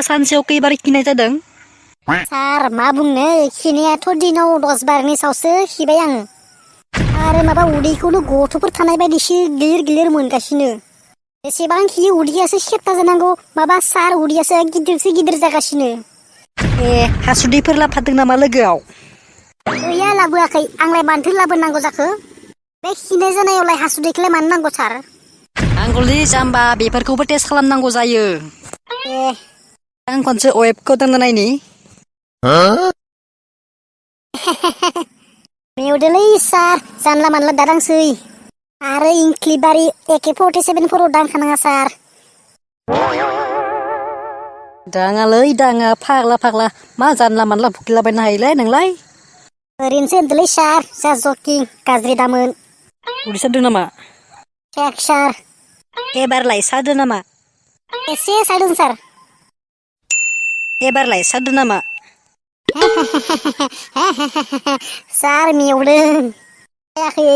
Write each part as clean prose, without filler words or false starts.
सानसेयाव खैबार खिनाय जादों? सार मा बुंनो खिनायाथ' दिनाव 10 बारनि सावसो खिबाय आङो। आरो माबा उदैखौनो गथ'फोर थानाय बायदिसो गिलिर गिलिर मोनगासिनो। एसेबां खियो उदैयासो सेबथा जानांगौ माबा सार उदैयासो गिदिरसो गिदिर जागासिनो। हासुदैफोर लाफादों नामा लोगोआव? गैया लाबोआखै आंलाय मानोथो लाबोनांगौ जाखो? बे खिनाय जानायावलाय हासुदैखौलाय मानो नांगौ सार? नांगौलै जाम्बा बेफोरखौबो टेस्ट खालामनांगौ जायो। आं खनसे वेबखौ दांना नायनि। मेवदोलै सार जानला मानला दादांसै। आरो इंख्लिबारि AK-47 दांखानाङा सार। दाङालै दाङा फाग्ला मा जानला मानला भुगिलाबायनो हायोलै नोंलाय? ओरैनोसो होनदोलै सार जा जकिं गाज्रि दामोन। उदै सादों नामा? सायाखै सार। एबारलाय सादों नामा? एसे सादों सार। एबारलाय सादों नामा? सार मेवदों। जायाखै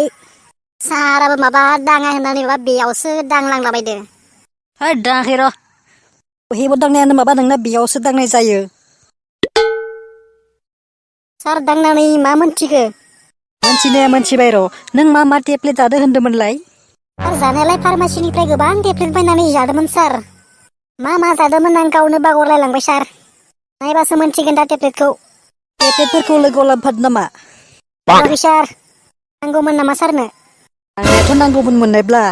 साराबो माबा दाङा होननानै माबा बेयावसो दांलांलाबायदो। दाङाखै र'। बहेबो दांनायानो माबा नोंना बेयावसो दांनाय जायो। सार दांनानै मा मोनथिखो? मोनथिनाया मोनथिबाय र'। नों मा टेब्लेट जादों होनदोंमोनलाय? सार जानायालाय फार्मासिनिफ्राय गोबां टेब्लेट बायनानै जादोंमोन सार। मा जादोंमोन आं गावनो बावगारलायलांबाय सार। नायबासो मोनथिगोन दा टेब्लेटखौ। टेब्लेटफोरखौ लोगोआव लाबोफादों नामा? लाबोआखै सार। नांगौमोन नामा सारनो? आंनोथ' नांगौमोन मोननायब्ला।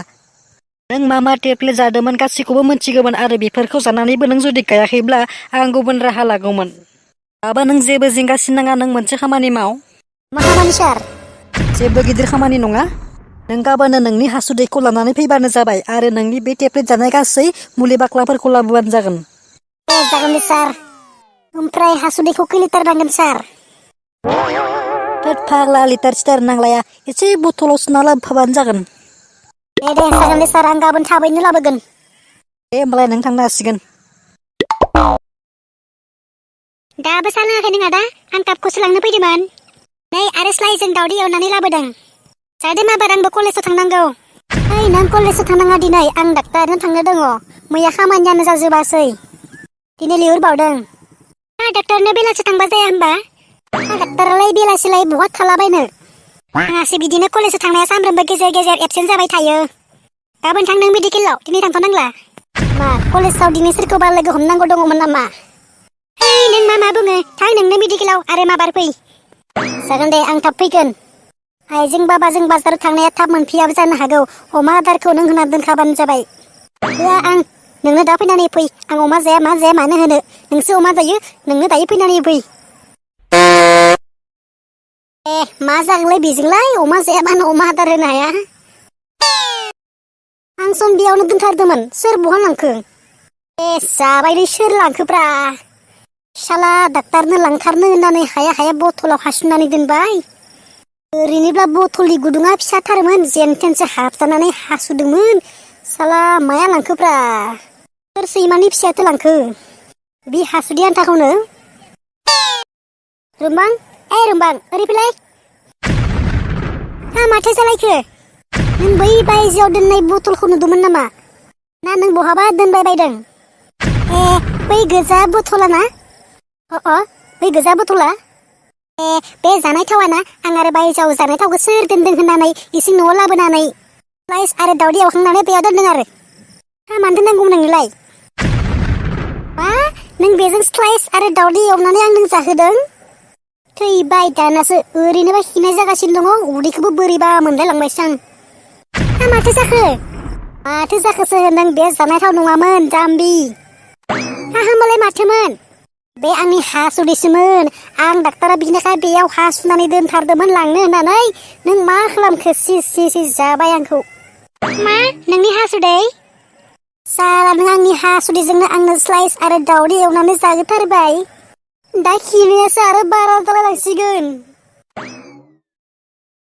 नों मा टेब्लेट जादोंमोन गासैखौबो मोनथिगौमोन आरो बेफोरखौ जानानैबो नों जुदि गायाखैब्ला आं गुबुन राहा लागौमोन। दाबो नों जेबो जिंगासिनो नाङा नों मोनसे खामानि माव। मा खामानि सार? जेबो गिदिर खामानि नङा। नों गाबोननो नोंनि हासुदैखौ लानानै फैबानो जाबाय आरो नोंनि बे टेब्लेट जानाय गासै मुलि बाक्लाफोरखौ लाबोबानो जागोन। जागोन दे सार। ओमफ्राय हासुदैखौ खै लिटार नांगोन सार? थोद फाग्ला लिटार सिटार नांलाया एसे बथलाव सोना लाबोफाबानो जागोन। दे जागोन दे सार आं गाबोन थाबैनो लाबोगोन। दे होमबालाय नों थांनो हासिगोन। दाबो सा लोङाखै नों आदा? आं कापखौसो लांनो फैदोंमोन। नै आरो स्लायजों दावदै एवनानै लाबोदों। जादो माबार आंबो कलेजाव थांनांगौ। ओइ नों कलेजाव थांनाङा दिनै आं डाक्टारनो थांनो दङ। मैया खामानियानो जाजोबासै। दिनै लिंहरबावदों। डाक्टारनो बेलासि थांबा जाया होमबा? डाक्टारालाय बेलासिलाय बहा थालाबायनो। आंहासो बिदिनो कलेजाव थांनाया सानफ्रोमबो गेजेर गेजेर एबसेन्ट जाबाय थायो। गाबोन थां नों मेडिकेलाव दिनै थांथ'नांला। मा कलेजाव दिनै सोरखौबा लोगो हमनांगौ दङमोन नामा? नों मा बुङो? थां नोंनो मेडिकेलाव आरो माबार फै। जागोन दे आं थाब फैगोन। आइजों बाबाजों बाजाराव थांनाया थाब मोनफैयाबो जानो हागौ। अमा आदारखौ नों होना दोनखाबानो जाबाय। होआ आं नोंनो दा फैनानै फै। आं अमा जाया मा जाया मानो होनो। नोंसो अमा जायो नोंनो दायो फैनानै फै। मा जागोनलाय बेजोंलाय अमा जायाबानो अमा आदार होनो हाया। आं सम बेयावनो दोनथारदोंमोन सोर बहा लांखो? जाबायलै सोर लांखोब्रा? साला डाक्टारनो लांथारनो होननानै हाया हाया बथलाव हासुनानै दोनबाय। ओरैनोब्ला बथलनि गुदुङा फिसाथारमोन जेनथेनसो हाबजानानै हासुदोंमोन। साला माया लांखोब्रा? सोर सैमानि फिसायाथो लांखो बे हासुदै आन्थाखौनो? रुमबां रुमबां ओरै फैलाय। माथो जालायखो? नों बै बायजोआव दोननाय बथलखौ नुदोंमोन नामा? ना नों बहाबा दोनबाय बायदों? बै गोजा बथला ना? बै गोजा बथला? बे जानाय थावा ना? आं आरो बायजोआव जानाय थावखौ सोर दोनदों होननानै इसिं न'आव लाबोनानै स्लाइस आरो दावदै एवखांनानै बेयाव दोनदों आरो। मानो दोननांगौमोन नोंनोलाय? मा? नों बेजों स्लाइस आरो दावदै एवनानै आंनो जाहोदों? थैबाय दानासो ओरैनोबा खिनाय जागासिनो दङ उदैखौबो बोरैबा मोनलायलांबायसो आं। माथो जाखो? माथो जाखोसो होनदों बे जानाय थाव नङामोन जाम्बि। होमबालाय माथोमोन? बे आंनि हासुदैसोमोन। आं डाक्टारा बिनिखाय बेयाव हासुनानै दोनथारदोंमोन लांनो होननानै। नों मा खालामखो? सि जाबाय आंखौ। मा? नोंनि हासुदै? साला नों आंनि हासुदैजोंनो आंनो स्लाइस आरो दावदै एवनानै जाहोथारबाय। दा खिनायासो आरो बारा जालायलांसिगोन।